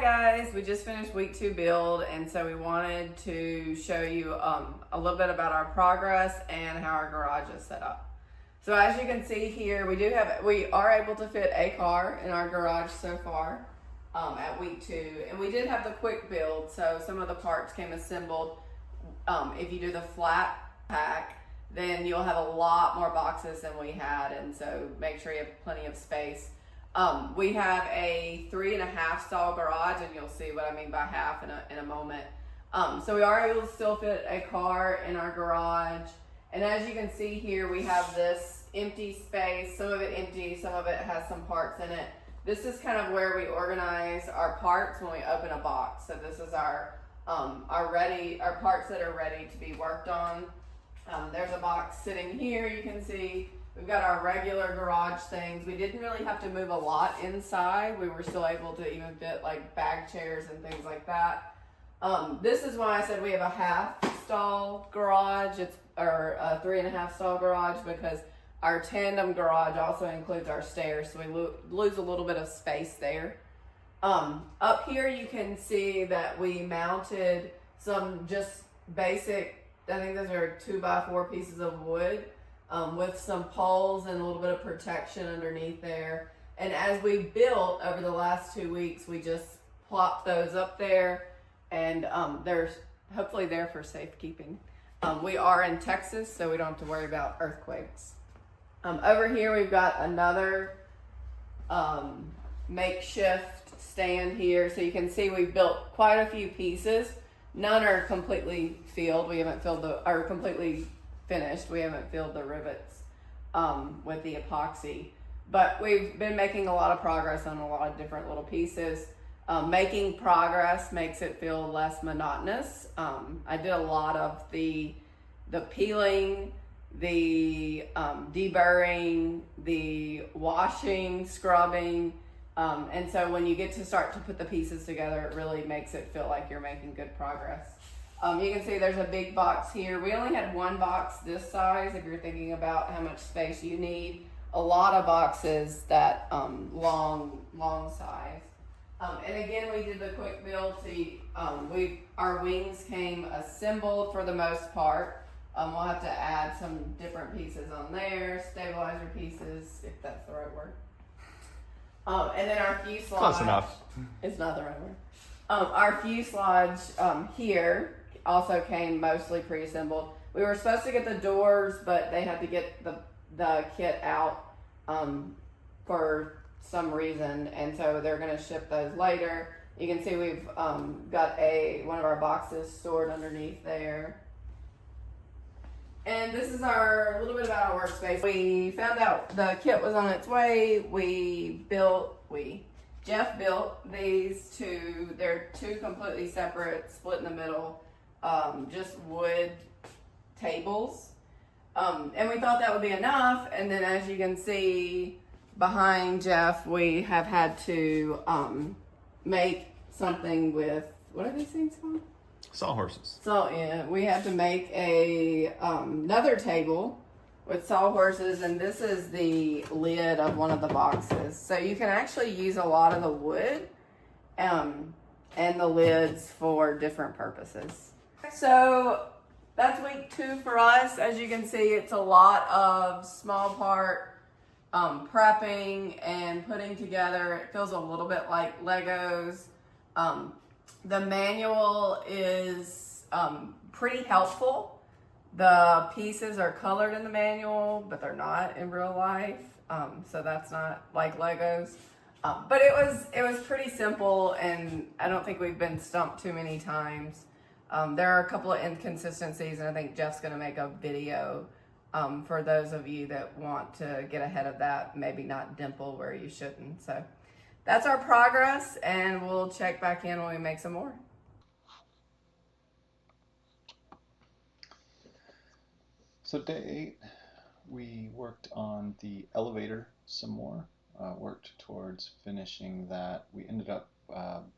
guys, we just finished week 2 build, and so we wanted to show you a little bit about our progress and how our garage is set up. So as you can see here, we are able to fit a car in our garage so far at week 2, and we did have the quick build, so some of the parts came assembled. If you do the flat pack, then you'll have a lot more boxes than we had, and so make sure you have plenty of space. We have a 3.5 stall garage, and you'll see what I mean by half in a moment. So we are able to still fit a car in our garage. And as you can see here, we have this empty space, some of it empty, some of it has some parts in it. This is kind of where we organize our parts when we open a box. So this is our parts that are ready to be worked on. There's a box sitting here, you can see. We've got our regular garage things. We didn't really have to move a lot inside. We were still able to even fit like bag chairs and things like that. This is why I said we have a half stall garage, or a 3.5 stall garage, because our tandem garage also includes our stairs, so we lose a little bit of space there. Up here you can see that we mounted some just basic, I think those are 2x4 pieces of wood, with some poles and a little bit of protection underneath there. And as we built over the last 2 weeks, we just plopped those up there, and they're hopefully there for safekeeping. We are in Texas, so we don't have to worry about earthquakes. Over here we've got another makeshift stand here, so you can see we've built quite a few pieces. None are completely filled. We haven't completely finished. We haven't filled the rivets with the epoxy, but we've been making a lot of progress on a lot of different little pieces. Making progress makes it feel less monotonous. I did a lot of the peeling, the deburring, the washing, scrubbing, and so when you get to start to put the pieces together, it really makes it feel like you're making good progress. You can see there's a big box here. We only had one box this size if you're thinking about how much space you need. A lot of boxes that long size. And again, we did the quick build. Our wings came assembled for the most part. We'll have to add some different pieces on there, stabilizer pieces, if that's the right word. And then our fuselage. Close enough. It's not the right word. Our fuselage here also came mostly pre-assembled. We were supposed to get the doors, but they had to get the kit out for some reason, and so they're going to ship those later. You can see we've got one of our boxes stored underneath there. And this is a little bit about our workspace. We found out the kit was on its way. Jeff built these two. They're two completely separate, split in the middle, just wood tables. And we thought that would be enough. And then as you can see behind Jeff, we have had to make something with, what are these things called? Sawhorses. So yeah, we had to make another table with sawhorses, and this is the lid of one of the boxes. So you can actually use a lot of the wood and the lids for different purposes. So that's week 2 for us. As you can see, it's a lot of small part prepping and putting together. It feels a little bit like Legos. The manual is pretty helpful. The pieces are colored in the manual, but they're not in real life. So that's not like Legos. But it was pretty simple, and I don't think we've been stumped too many times. There are a couple of inconsistencies, and I think Jeff's going to make a video for those of you that want to get ahead of that, maybe not dimple where you shouldn't. So that's our progress, and we'll check back in when we make some more. So day 8, we worked on the elevator some more, worked towards finishing that. We ended up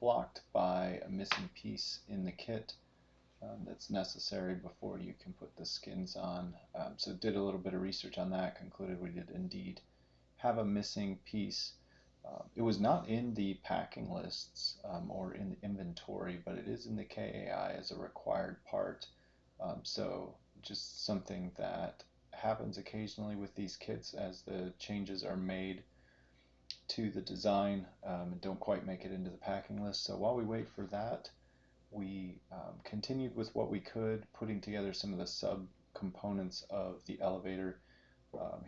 blocked by a missing piece in the kit that's necessary before you can put the skins on. So did a little bit of research on that, concluded we did indeed have a missing piece. It was not in the packing lists or in the inventory, but it is in the KAI as a required part. So just something that happens occasionally with these kits as the changes are made to the design and don't quite make it into the packing list. So while we wait for that, we continued with what we could, putting together some of the sub components of the elevator.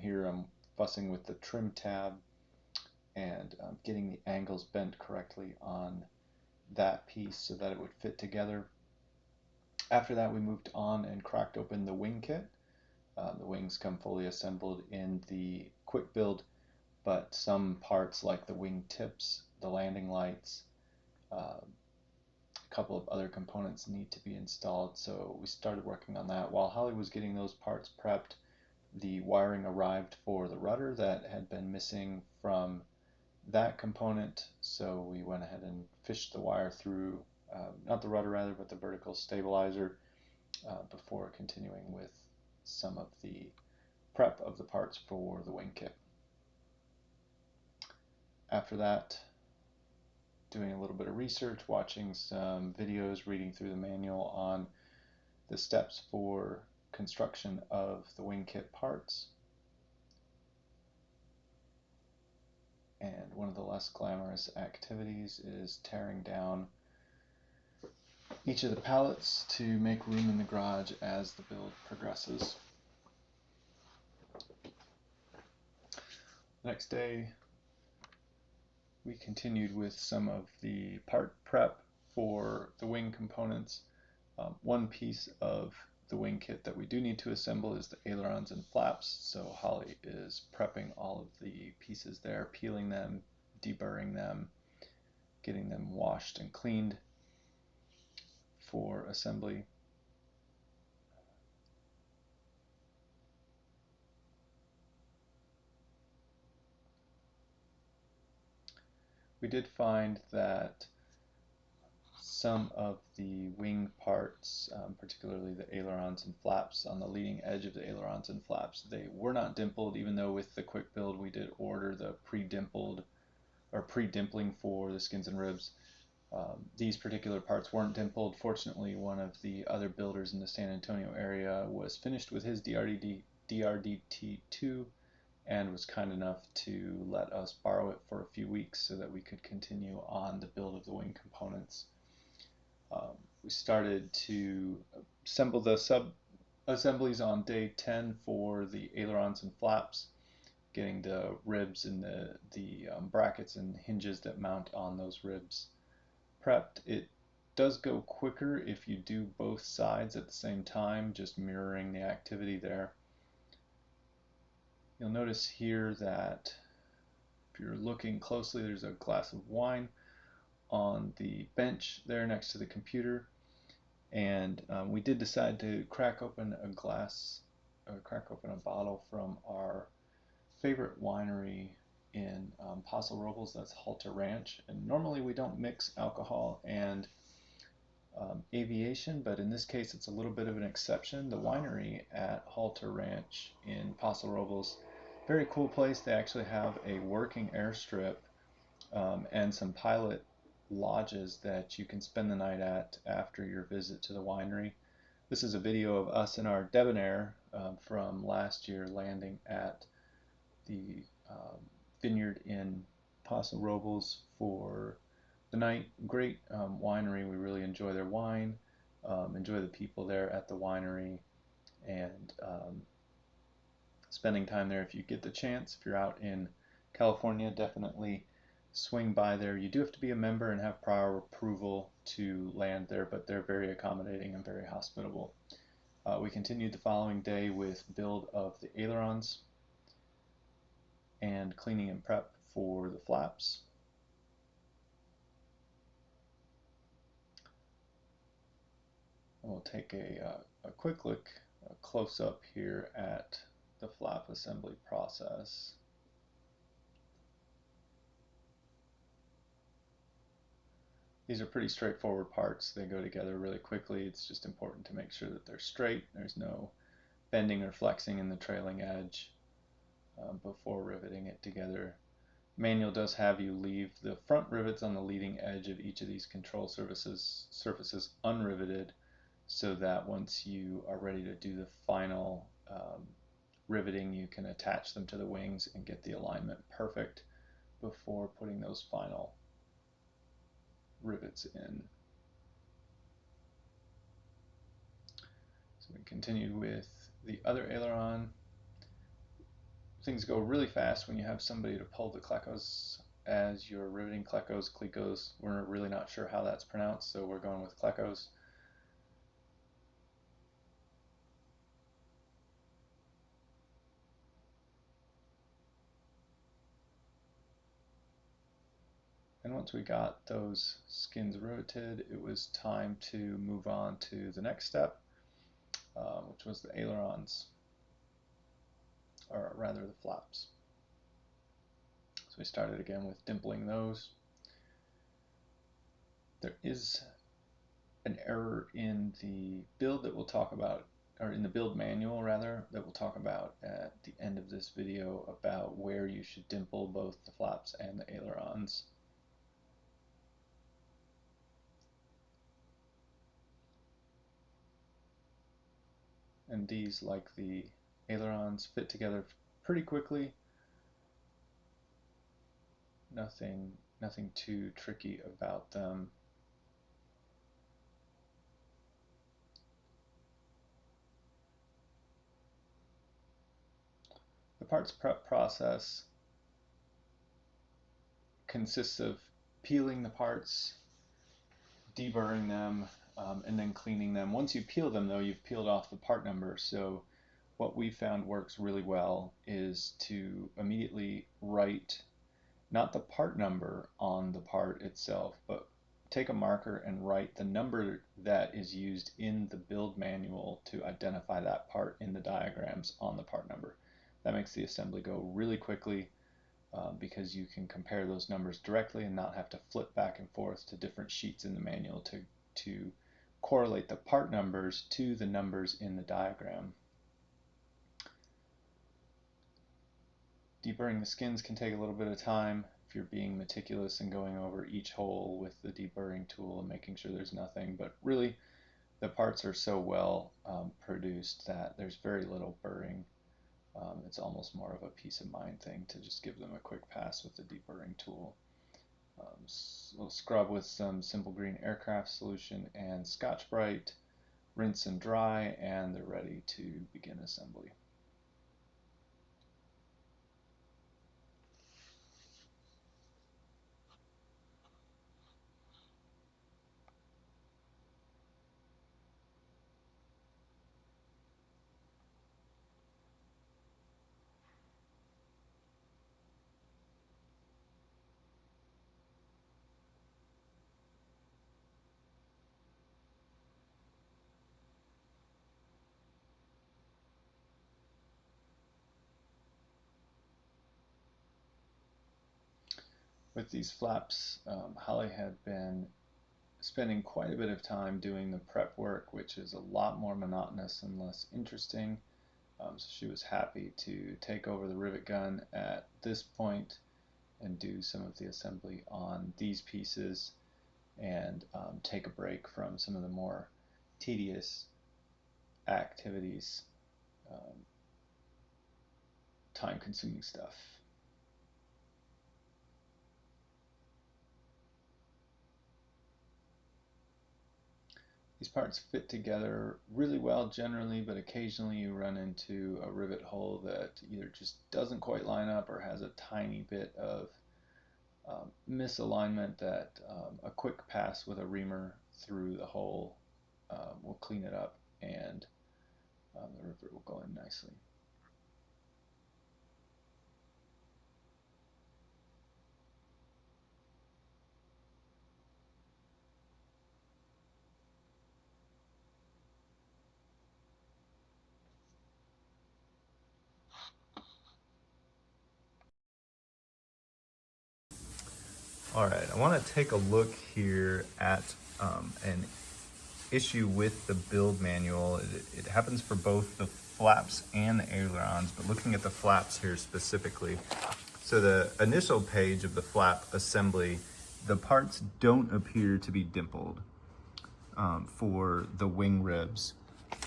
Here I'm fussing with the trim tab and getting the angles bent correctly on that piece so that it would fit together. After that, we moved on and cracked open the wing kit. The wings come fully assembled in the quick build, but some parts like the wing tips, the landing lights, a couple of other components need to be installed. So we started working on that. While Holly was getting those parts prepped, the wiring arrived for the rudder that had been missing from that component. So we went ahead and fished the wire through, not the rudder rather, but the vertical stabilizer before continuing with some of the prep of the parts for the wing kit. After that, doing a little bit of research, watching some videos, reading through the manual on the steps for construction of the wing kit parts. And one of the less glamorous activities is tearing down each of the pallets to make room in the garage as the build progresses. The next day, we continued with some of the part prep for the wing components. One piece of the wing kit that we do need to assemble is the ailerons and flaps, so Holly is prepping all of the pieces there, peeling them, deburring them, getting them washed and cleaned for assembly. We did find that some of the wing parts, particularly the ailerons and flaps on the leading edge of the ailerons and flaps, they were not dimpled, even though with the quick build we did order the pre-dimpled or pre-dimpling for the skins and ribs. These particular parts weren't dimpled. Fortunately, one of the other builders in the San Antonio area was finished with his DRDT2 and was kind enough to let us borrow it for a few weeks so that we could continue on the build of the wing components. We started to assemble the sub-assemblies on day 10 for the ailerons and flaps, getting the ribs and the brackets and hinges that mount on those ribs prepped. It does go quicker if you do both sides at the same time, just mirroring the activity there. You'll notice here that if you're looking closely, there's a glass of wine on the bench there next to the computer, and we did decide to crack open a bottle from our favorite winery in Paso Robles, that's Halter Ranch. And normally we don't mix alcohol and aviation, but in this case it's a little bit of an exception. The winery at Halter Ranch in Paso Robles, very cool place. They actually have a working airstrip and some pilot lodges that you can spend the night at after your visit to the winery. This is a video of us in our Debonair from last year landing at the vineyard in Paso Robles for the night. Great winery. We really enjoy their wine, enjoy the people there at the winery, and spending time there if you get the chance. If you're out in California, definitely swing by there. You do have to be a member and have prior approval to land there, but they're very accommodating and very hospitable. We continued the following day with build of the ailerons and cleaning and prep for the flaps. And we'll take a quick look, a close up here at the flap assembly process. These are pretty straightforward parts. They go together really quickly. It's just important to make sure that they're straight. There's no bending or flexing in the trailing edge before riveting it together. manual does have you leave the front rivets on the leading edge of each of these control surfaces unriveted, so that once you are ready to do the final riveting, you can attach them to the wings and get the alignment perfect before putting those final rivets in. So we continued with the other aileron. Things go really fast when you have somebody to pull the clecos as you're riveting. Clecos, we're really not sure how that's pronounced, so we're going with clecos. And once we got those skins riveted, it was time to move on to the next step, which was the ailerons, or rather the flaps. So we started again with dimpling those. There is an error in the build that we'll talk about, or in the build manual rather, that we'll talk about at the end of this video about where you should dimple both the flaps and the ailerons. And these, like the ailerons, fit together pretty quickly. Nothing too tricky about them. The parts prep process consists of peeling the parts, deburring them, and then cleaning them. Once you peel them, though, you've peeled off the part number. So what we found works really well is to immediately write not the part number on the part itself, but take a marker and write the number that is used in the build manual to identify that part in the diagrams on the part number. That makes the assembly go really quickly because you can compare those numbers directly and not have to flip back and forth to different sheets in the manual to correlate the part numbers to the numbers in the diagram. Deburring the skins can take a little bit of time if you're being meticulous and going over each hole with the deburring tool and making sure there's nothing, but really the parts are so well produced that there's very little burring. It's almost more of a peace of mind thing to just give them a quick pass with the deburring tool. We'll scrub with some simple green aircraft solution and Scotch-Brite, rinse and dry, and they're ready to begin assembly. With these flaps, Holly had been spending quite a bit of time doing the prep work, which is a lot more monotonous and less interesting. So she was happy to take over the rivet gun at this point and do some of the assembly on these pieces and take a break from some of the more tedious activities, time-consuming stuff. These parts fit together really well generally, but occasionally you run into a rivet hole that either just doesn't quite line up or has a tiny bit of misalignment that a quick pass with a reamer through the hole will clean it up, and the rivet will go in nicely. All right, I want to take a look here at an issue with the build manual. It happens for both the flaps and the ailerons, but looking at the flaps here specifically. So the initial page of the flap assembly, the parts don't appear to be dimpled for the wing ribs.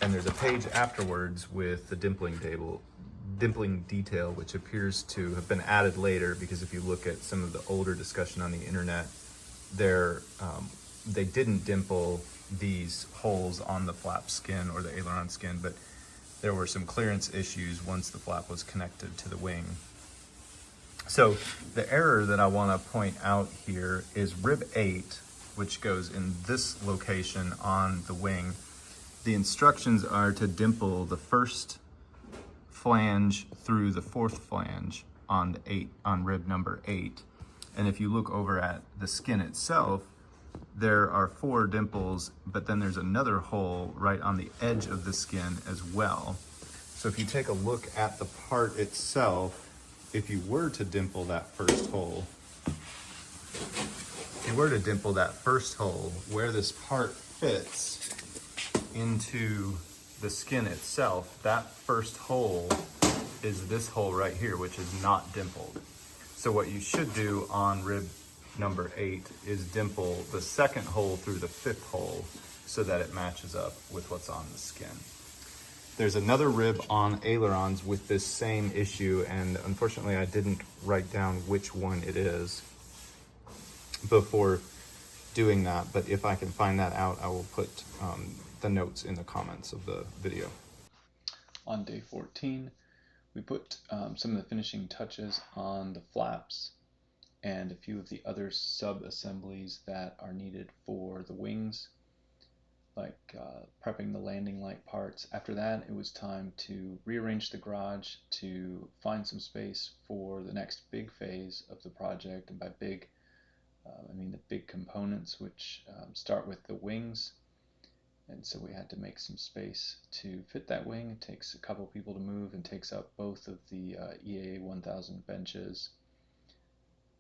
And there's a page afterwards with the dimpling detail, which appears to have been added later, because if you look at some of the older discussion on the internet, they didn't dimple these holes on the flap skin or the aileron skin, but there were some clearance issues once the flap was connected to the wing. So the error that I want to point out here is rib 8, which goes in this location on the wing. The instructions are to dimple the first flange through the fourth flange on rib number 8. And if you look over at the skin itself, there are 4 dimples, but then there's another hole right on the edge of the skin as well. So if you take a look at the part itself, if you were to dimple that first hole, where this part fits into the skin itself, that first hole is this hole right here, which is not dimpled. So what you should do on rib number 8 is dimple the second hole through the 5th hole so that it matches up with what's on the skin. There's another rib on ailerons with this same issue, and unfortunately I didn't write down which one it is before doing that, but if I can find that out, I will put the notes in the comments of the video. On day 14, we put some of the finishing touches on the flaps and a few of the other sub-assemblies that are needed for the wings, like prepping the landing light parts. After that, it was time to rearrange the garage to find some space for the next big phase of the project. And by big, I mean the big components, which start with the wings. And so we had to make some space to fit that wing. It takes a couple people to move and takes up both of the EA 1000 benches.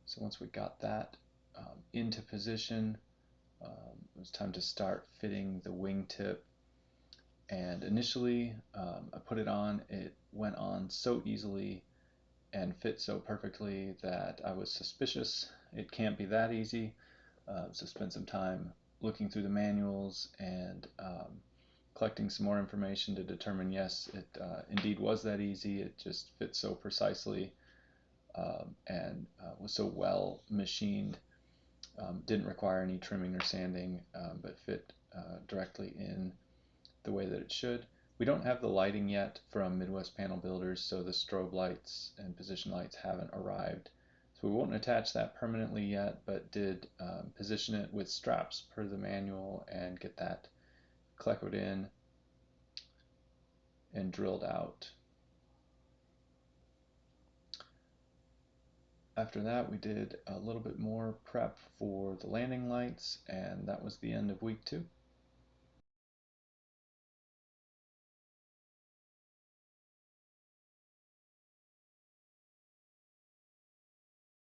So once we got that into position, it was time to start fitting the wingtip. And initially, I put it on. It went on so easily and fit so perfectly that I was suspicious. It can't be that easy. So spent some time looking through the manuals and collecting some more information to determine, yes, it indeed was that easy. It just fit so precisely and was so well machined. Didn't require any trimming or sanding, but fit directly in the way that it should. We don't have the lighting yet from Midwest Panel Builders, so the strobe lights and position lights haven't arrived. So we won't attach that permanently yet, but did position it with straps per the manual and get that cleccoed in and drilled out. After that, we did a little bit more prep for the landing lights, and that was the end of week 2.